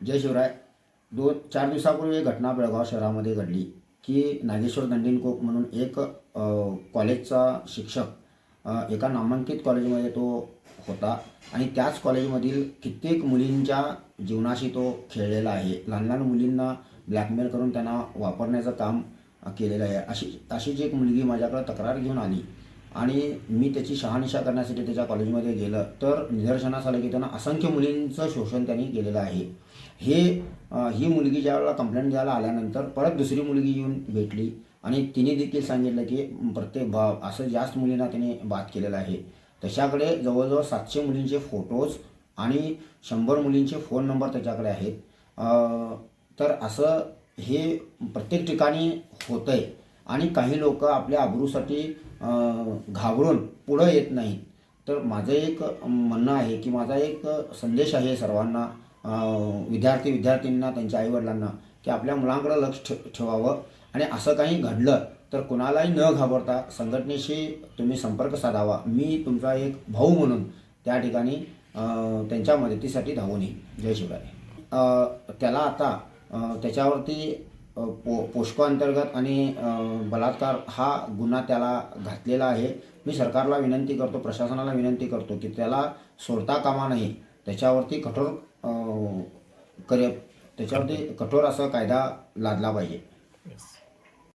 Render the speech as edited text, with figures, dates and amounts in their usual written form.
जय शिवराय. 4 दिवसापूर्वी एक घटना बेळगाव शहरामध्ये घडली की नागेश्वर दंडिनकोक म्हणून एक कॉलेजचा शिक्षक एका नामांकित कॉलेजमध्ये तो होता आणि त्याच कॉलेजमधील कित्येक मुलींच्या जीवनाशी तो खेळलेला आहे. लहान लहान मुलींना ब्लॅकमेल करून त्यांना वापरण्याचं काम केलेलं आहे. अशीच एक मुलगी माझ्याकडे तक्रार घेऊन आली आणि मी त्याची शहानिशा करण्यासाठी त्याच्या कॉलेजमध्ये गेलं तर निदर्शनास आलं की त्यांना असंख्य मुलींचं शोषण त्यांनी केलेलं आहे. ही मुलगी ज्यावेळेला कंप्लेंट द्यायला आल्यानंतर परत दुसरी मुलगी येऊन भेटली आणि तिने देखील सांगितलं की प्रत्येक असं जास्त मुलींना तिने बात केलेला आहे. त्याच्याकडे जवळजवळ 700 मुलींचे फोटोज आणि 100 मुलींचे फोन नंबर त्याच्याकडे आहेत. तर असं हे प्रत्येक ठिकाणी होतं आहे आणि काही लोक आपल्या अब्रूसाठी घाबरून पुढं येत नाहीत. तर माझं एक म्हणणं आहे की माझा एक संदेश आहे सर्वांना, विद्यार्थींना, त्यांच्या आईवडिलांना, की आपल्या मुलांकडे लक्ष ठेवावं आणि असं काही घडलं तर कुणालाही न घाबरता संघटनेशी तुम्ही संपर्क साधावा. मी तुमचा एक भाऊ म्हणून त्या ठिकाणी त्यांच्या मदतीसाठी धावून येईन. जय शिवराय. त्याला आता त्याच्यावरती पोस्को अंतर्गत आणि बलात्कार हा गुन्हा त्याला घातलेला आहे. मी सरकारला विनंती करतो, प्रशासनाला विनंती करतो की त्याला सोडता कामा नये. त्याच्यावरती त्याच्यावरती कठोर असा कायदा लादला पाहिजे.